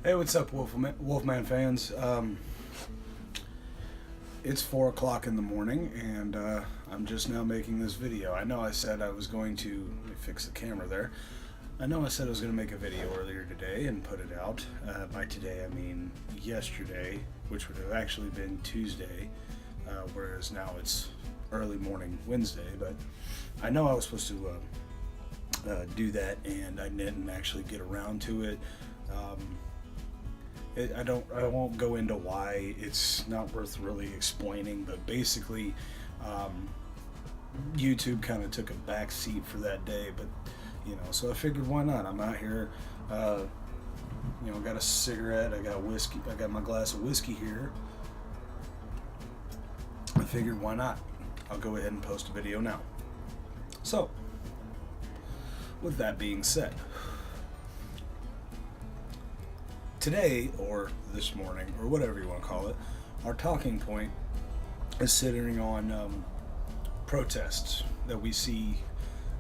Hey, what's up, Wolfman fans? It's 4 o'clock in the morning, and I'm just now making this video. I know I said I was going to let me fix the camera there. I know I said I was going to make a video earlier today and put it out. By today, I mean yesterday, which would have actually been Tuesday, whereas now it's early morning Wednesday. But I know I was supposed to do that, and I didn't actually get around to it. I won't go into why. It's not worth really explaining, but basically YouTube kind of took a back seat for that day, but so I figured, why not? I'm out here, got a cigarette, I got whiskey, I got my glass of whiskey here. I figured, why not? I'll go ahead and post a video now. So, with that being said, today, or this morning, or whatever you want to call it, our talking point is centering on protests that we see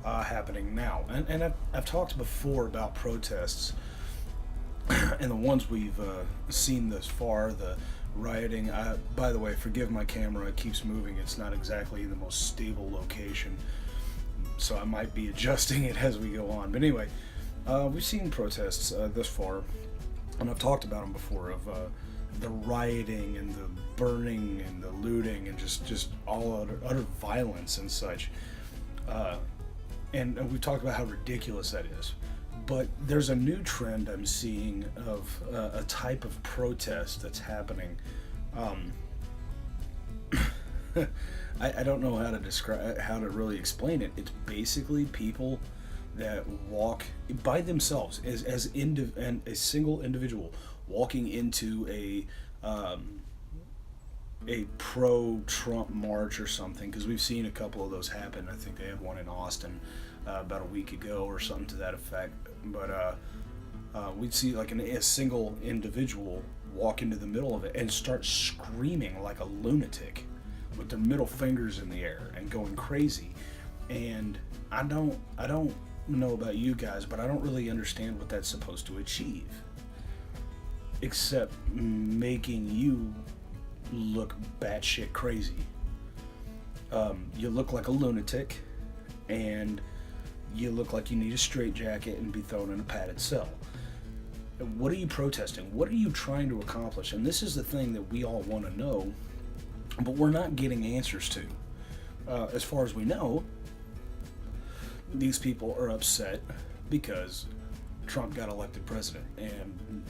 happening now. And I've talked before about protests and the ones we've seen thus far, the rioting. By the way, forgive my camera, it keeps moving. It's not exactly in the most stable location, so I might be adjusting it as we go on. But anyway, we've seen protests thus far, and I've talked about them before, of the rioting and the burning and the looting and just all utter violence and such. And we've talked about how ridiculous that is. But there's a new trend I'm seeing of a type of protest that's happening. I don't know how to describe, how to really explain it. It's basically people that walk by themselves as a single individual walking into a pro-Trump march or something, because we've seen a couple of those happen. I think they had one in Austin about a week ago or something to that effect. But we'd see like a single individual walk into the middle of it and start screaming like a lunatic with their middle fingers in the air and going crazy. And I don't know about you guys, but I don't really understand what that's supposed to achieve, except making you look batshit crazy. You look like a lunatic, and you look like you need a straitjacket and be thrown in a padded cell. What are you protesting? What are you trying to accomplish? And this is the thing that we all want to know, but we're not getting answers to. As far as we know, these people are upset because Trump got elected president, and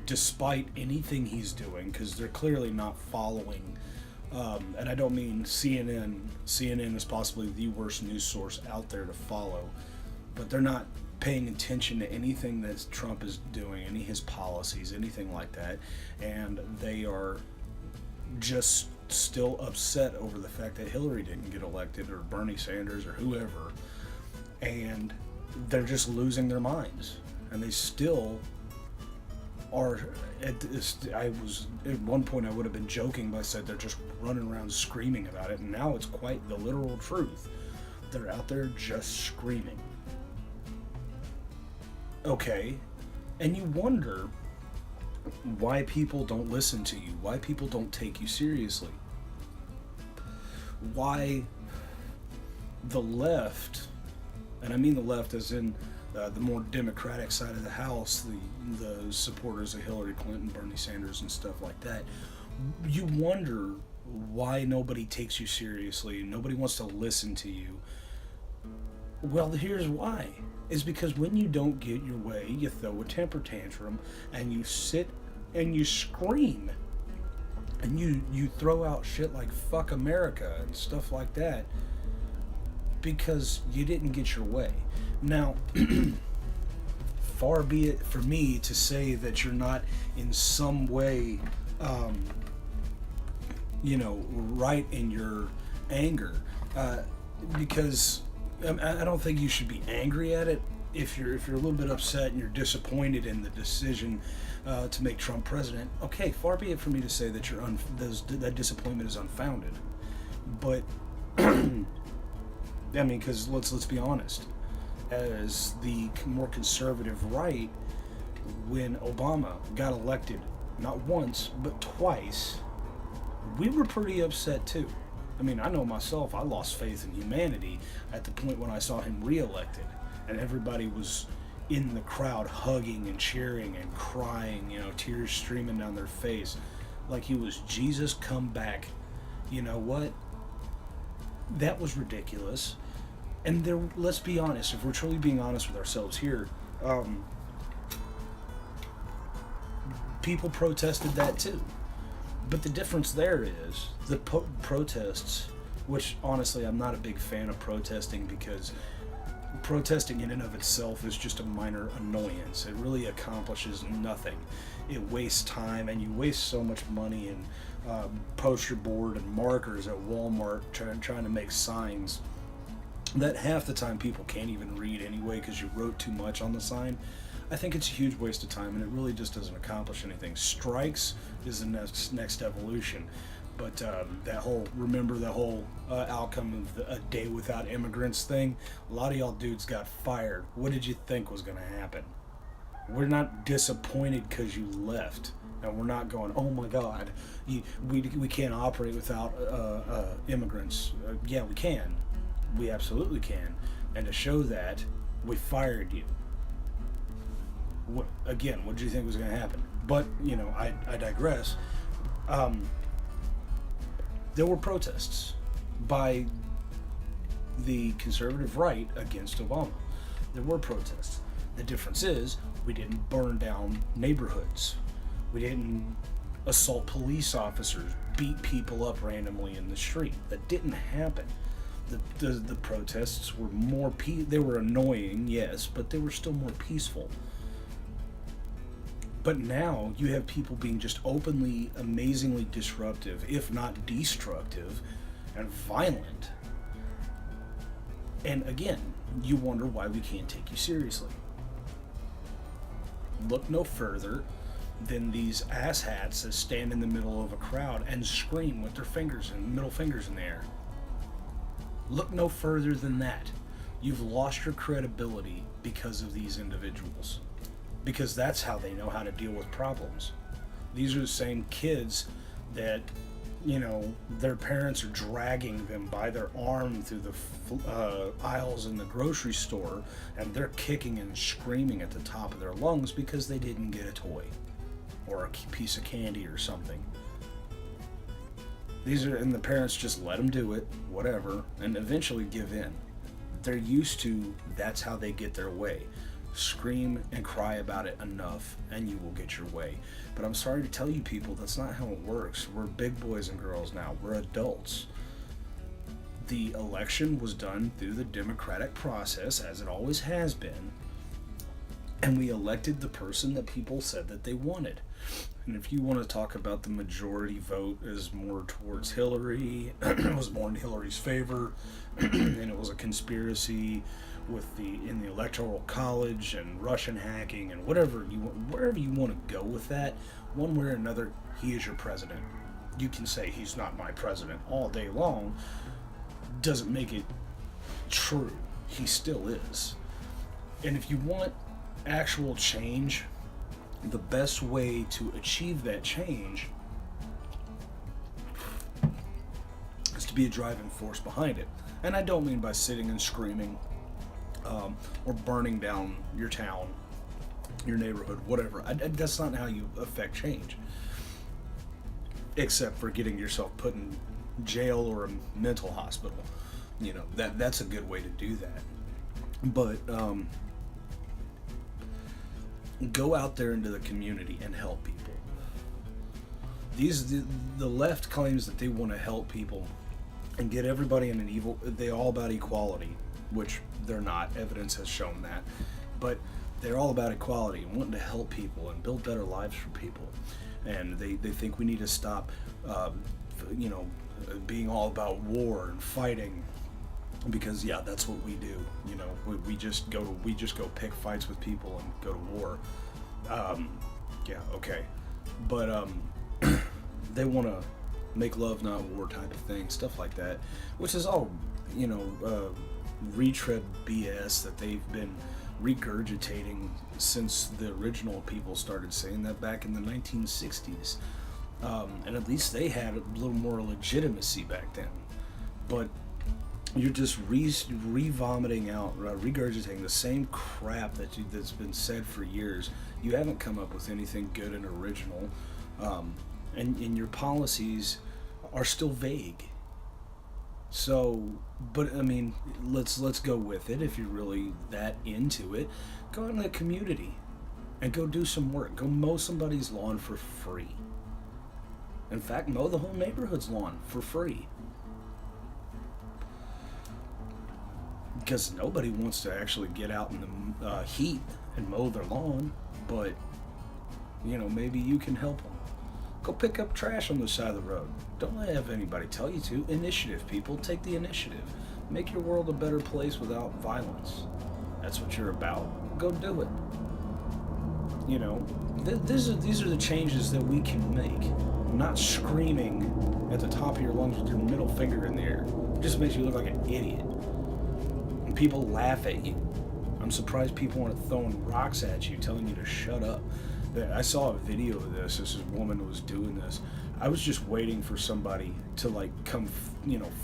despite anything he's doing, because they're clearly not following, and I don't mean CNN. CNN is possibly the worst news source out there to follow, but they're not paying attention to anything that Trump is doing, any of his policies, anything like that, and they are just still upset over the fact that Hillary didn't get elected, or Bernie Sanders, or whoever, and they're just losing their minds, and they still are. At one point I would have been joking, but I said they're just running around screaming about it, and now it's quite the literal truth. They're out there just screaming. Okay, and you wonder why people don't listen to you, why people don't take you seriously, why the left, and I mean the left as in the more Democratic side of the House, the supporters of Hillary Clinton, Bernie Sanders, and stuff like that, you wonder why nobody takes you seriously, nobody wants to listen to you. Well, here's why. Is because when you don't get your way, you throw a temper tantrum, and you sit and you scream, and you throw out shit like "fuck America" and stuff like that, because you didn't get your way. Now, far be it for me to say that you're not in some way, right in your anger, because I don't think you should be angry at it. If you're a little bit upset and you're disappointed in the decision to make Trump president, okay, far be it for me to say that that disappointment is unfounded. But I mean, because let's be honest, as the more conservative right, when Obama got elected, not once, but twice, we were pretty upset too. I mean, I know myself, I lost faith in humanity at the point when I saw him reelected, and everybody was in the crowd hugging and cheering and crying, tears streaming down their face, like he was Jesus come back. You know what? That was ridiculous. And there, let's be honest, if we're truly being honest with ourselves here, people protested that too. But the difference there is the protests, which honestly I'm not a big fan of protesting, because protesting in and of itself is just a minor annoyance. It really accomplishes nothing. It wastes time, and you waste so much money in poster board and markers at Walmart trying to make signs that half the time people can't even read anyway because you wrote too much on the sign. I think it's a huge waste of time, and it really just doesn't accomplish anything. Strikes is the next evolution. But remember the whole outcome of a day without immigrants thing? A lot of y'all dudes got fired. What did you think was going to happen? We're not disappointed because you left. And we're not going, oh my God, we can't operate without immigrants. Yeah, we can. We absolutely can. And to show that, we fired you. What did you think was going to happen? But, I digress. There were protests by the conservative right against Obama. There were protests. The difference is we didn't burn down neighborhoods. We didn't assault police officers, beat people up randomly in the street. That didn't happen. The protests were more they were annoying, yes, but they were still more peaceful. But now you have people being just openly, amazingly disruptive, if not destructive, and violent. And again, you wonder why we can't take you seriously. Look no further than these asshats that stand in the middle of a crowd and scream with their middle fingers in the air. Look no further than that. You've lost your credibility because of these individuals. Because that's how they know how to deal with problems. These are the same kids that, their parents are dragging them by their arm through the aisles in the grocery store, and they're kicking and screaming at the top of their lungs because they didn't get a toy or a piece of candy or something. And the parents just let them do it, whatever, and eventually give in. They're used to, that's how they get their way. Scream and cry about it enough, and you will get your way. But I'm sorry to tell you people, that's not how it works. We're big boys and girls now. We're adults. The election was done through the democratic process, as it always has been, and we elected the person that people said that they wanted. And if you want to talk about the majority vote is more towards Hillary, it was more in Hillary's favor, and it was a conspiracy in the electoral college and Russian hacking and wherever you want to go with that, one way or another, he is your president. You can say he's not my president all day long, doesn't make it true. He still is. And if you want actual change, the best way to achieve that change is to be a driving force behind it. And I don't mean by sitting and screaming or burning down your town, your neighborhood, whatever. That's not how you affect change. Except for getting yourself put in jail or a mental hospital. That's a good way to do that. But go out there into the community and help people. The left claims that they want to help people and get everybody in they're all about equality, which they're not. Evidence has shown that. But they're all about equality and wanting to help people and build better lives for people. And they think we need to stop, being all about war and fighting, because that's what we do. We just go pick fights with people and go to war. Okay. But they want to make love not war type of thing, stuff like that, which is all retread BS that they've been regurgitating since the original people started saying that back in the 1960s. And at least they had a little more legitimacy back then. But you're just re-vomiting out, regurgitating the same crap that's been said for years. You haven't come up with anything good and original, and your policies are still vague. So, but I mean, let's go with it. If you're really that into it, go out in the community and go do some work. Go mow somebody's lawn for free. In fact, mow the whole neighborhood's lawn for free. Because nobody wants to actually get out in the heat and mow their lawn, but maybe you can help them. Go pick up trash on the side of the road. Don't have anybody tell you to. Initiative, people. Take the initiative. Make your world a better place without violence. That's what you're about. Go do it. These are the changes that we can make. Not screaming at the top of your lungs with your middle finger in the air. It just makes you look like an idiot. And people laugh at you. I'm surprised people aren't throwing rocks at you, telling you to shut up. I saw a video of this. This woman was doing this. I was just waiting for somebody to come,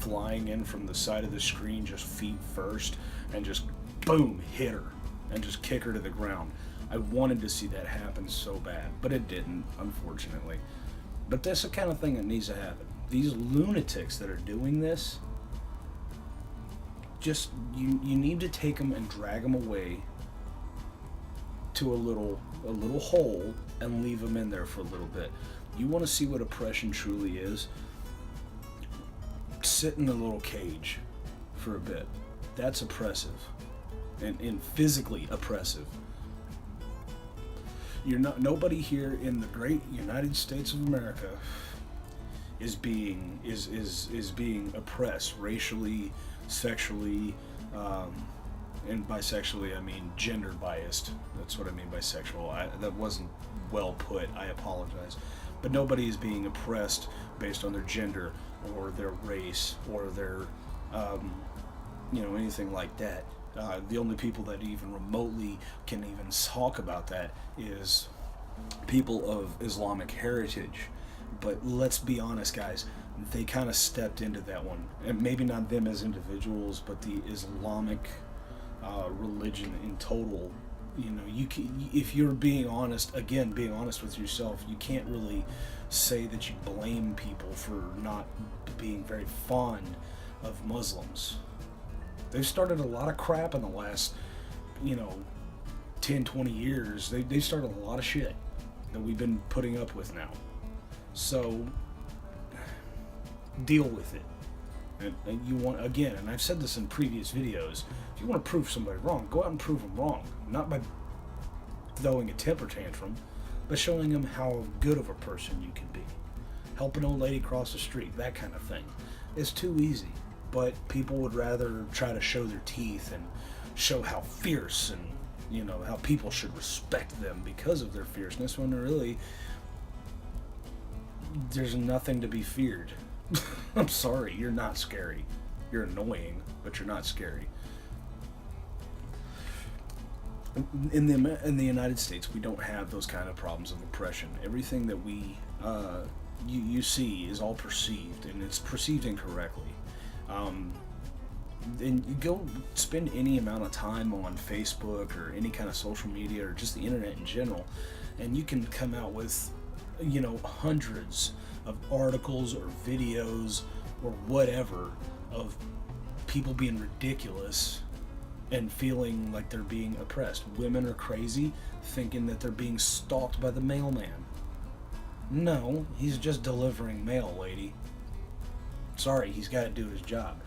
flying in from the side of the screen, just feet first, and just boom, hit her, and just kick her to the ground. I wanted to see that happen so bad, but it didn't, unfortunately. But that's the kind of thing that needs to happen. These lunatics that are doing this, just you need to take them and drag them away to a little hole and leave them in there for a little bit. You want to see what oppression truly is? Sit in a little cage for a bit. That's oppressive, and physically oppressive. Nobody here in the great United States of America is being oppressed racially, sexually, and bisexually, I mean gender biased. That's what I mean by sexual. That wasn't well put. I apologize. But nobody is being oppressed based on their gender or their race or their, anything like that. The only people that even remotely can even talk about that is people of Islamic heritage. But let's be honest, guys. They kind of stepped into that one. And maybe not them as individuals, but the Islamic religion in total. If you're being honest with yourself, you can't really say that you blame people for not being very fond of Muslims. They've started a lot of crap in the last 10, 20 years. They started a lot of shit that we've been putting up with now. So deal with it. And you want, again, and I've said this in previous videos, if you want to prove somebody wrong, go out and prove them wrong. Not by throwing a temper tantrum, but showing them how good of a person you can be. Help an old lady cross the street, that kind of thing. It's too easy, but people would rather try to show their teeth and show how fierce and, how people should respect them because of their fierceness, when really, there's nothing to be feared. I'm sorry, you're not scary. You're annoying, but you're not scary. In the United States, we don't have those kind of problems of oppression. Everything that you see is all perceived, and it's perceived incorrectly. And you go spend any amount of time on Facebook or any kind of social media or just the internet in general, and you can come out with hundreds of articles or videos or whatever of people being ridiculous and feeling like they're being oppressed. Women are crazy, thinking that they're being stalked by the mailman. No, he's just delivering mail, lady. Sorry, he's got to do his job.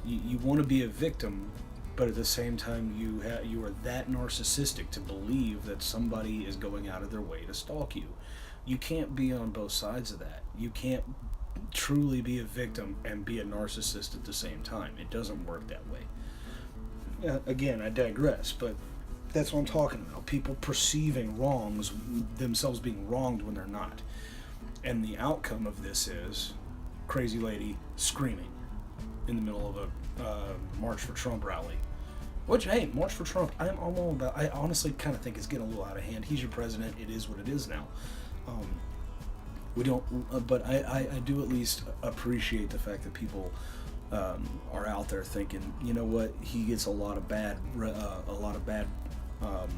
You want to be a victim, but at the same time you are that narcissistic to believe that somebody is going out of their way to stalk you. You can't be on both sides of that. You can't truly be a victim and be a narcissist at the same time. It doesn't work that way. Again, I digress, but that's what I'm talking about. People perceiving wrongs, themselves being wronged when they're not. And the outcome of this is crazy lady screaming in the middle of a March for Trump rally. Which, hey, March for Trump, I'm all about. I honestly kind of think it's getting a little out of hand. He's your president. It is what it is now. Um, we don't, but I do at least appreciate the fact that people are out there thinking, you know what, he gets a lot of bad um,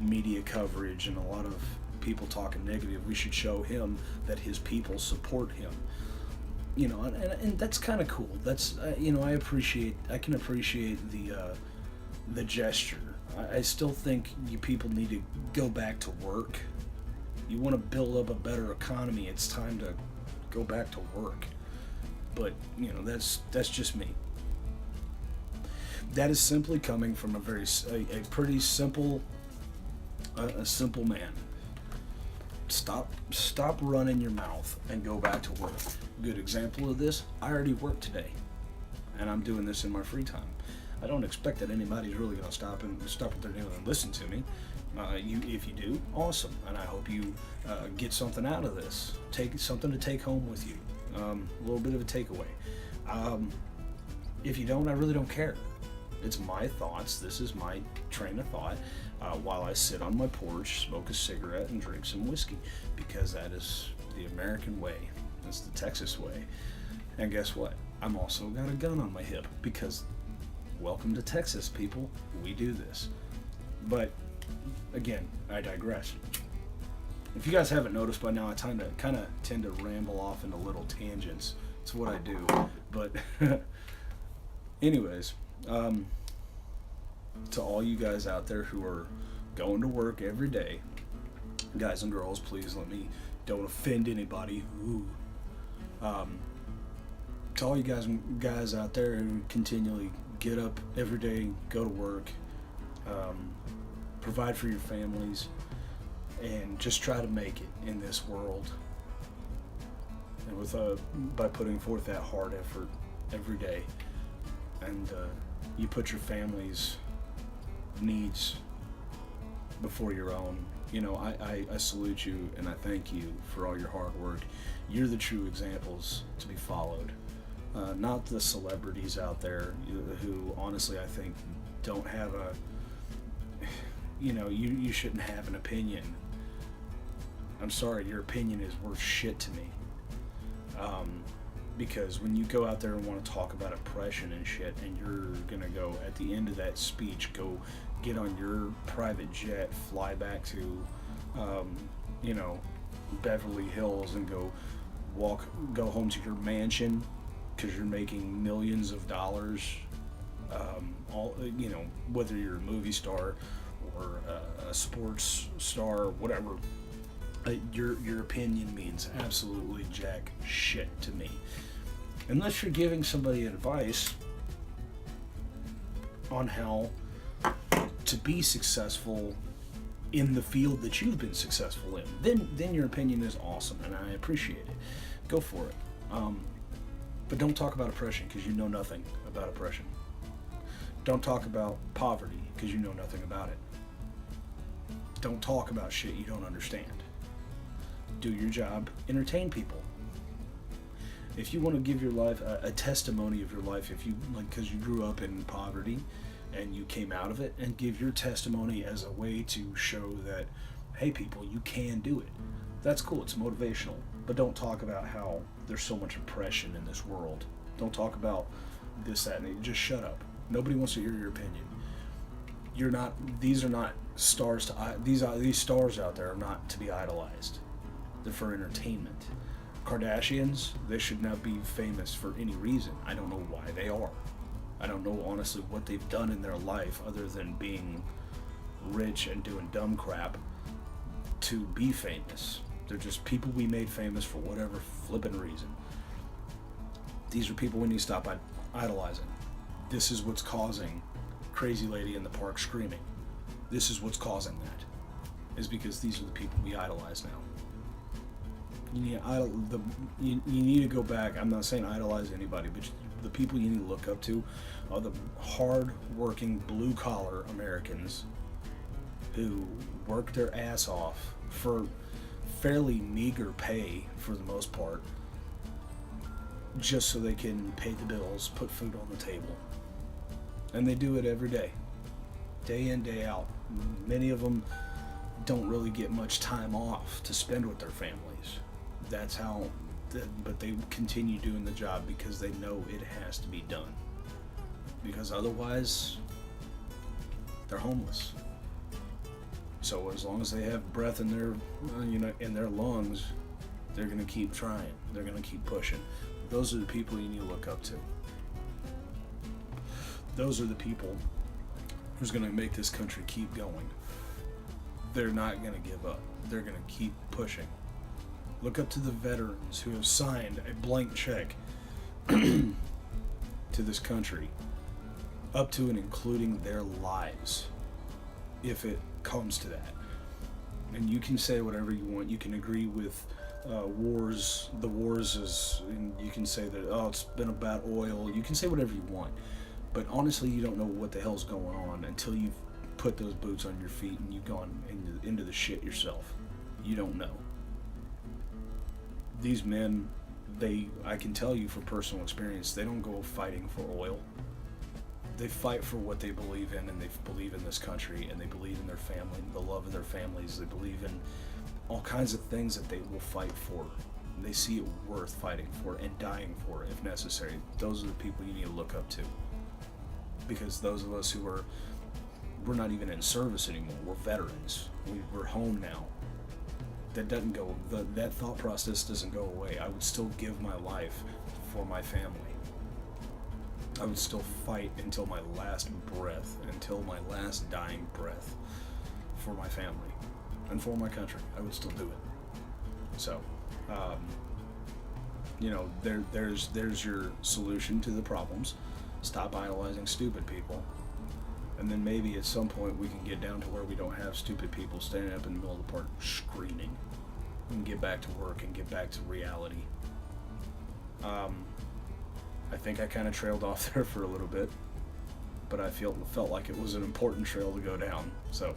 media coverage and a lot of people talking negative. We should show him that his people support him. You know, and that's kind of cool. That's you know, I can appreciate the gesture. I still think you people need to go back to work. You want to build up a better economy, it's time to go back to work. But you know, that's just me. That is simply coming from a pretty simple a simple man. Stop running your mouth and go back to work. Good example of this, I already work today, and I'm doing this in my free time. I don't expect that anybody's really going to stop what they're doing and listen to me. If you do, awesome, and I hope you get something out of this. Take something to take home with you. A little bit of a takeaway. If you don't, I really don't care. It's my thoughts. This is my train of thought while I sit on my porch, smoke a cigarette, and drink some whiskey, because that is the American way. That's the Texas way. And guess what? I'm also got a gun on my hip, because welcome to Texas, people. We do this. But again, I digress. If you guys haven't noticed by now, I kind of tend to ramble off into little tangents. It's what I do. But anyways, to all you guys out there who are going to work every day, guys and girls, please let me don't offend anybody. To all you guys out there who continually get up every day, go to work, provide for your families, and just try to make it in this world, and with by putting forth that hard effort every day, and you put your family's needs before your own. You know, I salute you and I thank you for all your hard work. You're the true examples to be followed, not the celebrities out there who honestly I think don't have a, you know, you shouldn't have an opinion. I'm sorry, your opinion is worth shit to me. Because when you go out there and want to talk about oppression and shit, and you're gonna go at the end of that speech, go get on your private jet, fly back to, you know, Beverly Hills, and go home to your mansion because you're making millions of dollars. All, you know, whether you're a movie star or a sports star, whatever. Your opinion means absolutely jack shit to me. Unless you're giving somebody advice on how to be successful in the field that you've been successful in, then your opinion is awesome, and I appreciate it. Go for it. But don't talk about oppression, because you know nothing about oppression. Don't talk about poverty, because you know nothing about it. Don't talk about shit you don't understand. Do your job, entertain people. If you want to give your life a testimony of your life, if you like, because you grew up in poverty and you came out of it, and give your testimony as a way to show that, hey people, you can do it. That's cool. It's motivational. But don't talk about how there's so much oppression in this world. Don't talk about this, that, and just shut up. Nobody wants to hear your opinion. You're not. These are not stars to. These stars out there are not to be idolized. They're for entertainment. Kardashians, they should not be famous for any reason. I don't know why they are. I don't know honestly what they've done in their life other than being rich and doing dumb crap to be famous. They're just people we made famous for whatever flippin' reason. These are people we need to stop idolizing. This is what's causing crazy lady in the park screaming. This is what's causing that. Is because these are the people we idolize now. You need to go back. I'm not saying idolize anybody, but the people you need to look up to are the hard-working, blue-collar Americans who work their ass off for fairly meager pay, for the most part, just so they can pay the bills, put food on the table. And they do it every day. day in, day out. Many of them don't really get much time off to spend with their families. That's how, but they continue doing the job because they know it has to be done. Because otherwise, they're homeless. So as long as they have breath in their, in their lungs, they're gonna keep trying. They're gonna keep pushing. Those are the people you need to look up to. Those are the people who's gonna make this country keep going. They're not gonna give up. They're gonna keep pushing. Look up to the veterans who have signed a blank check to this country, up to and including their lives, if it comes to that. And you can say whatever you want. You can agree with wars. The wars is, and you can say that, oh, it's been about oil. You can say whatever you want. But honestly, you don't know what the hell's going on until you've put those boots on your feet and you've gone into the shit yourself. You don't know. These men, I can tell you from personal experience, they don't go fighting for oil. They fight for what they believe in, and they believe in this country, and they believe in their family, the love of their families. They believe in all kinds of things that they will fight for. They see it worth fighting for and dying for if necessary. Those are the people you need to look up to. Because those of us who we're not even in service anymore. We're veterans. We're home now. That doesn't go, that thought process doesn't go away. I would still give my life for my family. I would still fight until my last breath, until my last dying breath for my family and for my country. I would still do it. So, there's your solution to the problems. Stop idolizing stupid people. And then maybe at some point we can get down to where we don't have stupid people standing up in the middle of the park screaming. And get back to work and get back to reality. I think I kind of trailed off there for a little bit, but I felt like it was an important trail to go down. So,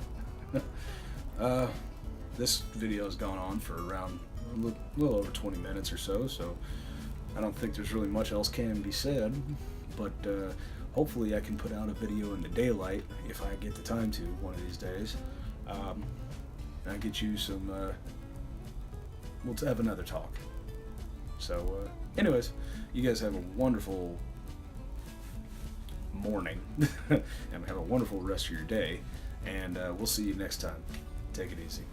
this video has gone on for around a little over 20 minutes or so, so I don't think there's really much else can be said, but hopefully I can put out a video in the daylight if I get the time to one of these days. I'll get you some, we'll have another talk. So, anyways, you guys have a wonderful morning and have a wonderful rest of your day, and we'll see you next time. Take it easy.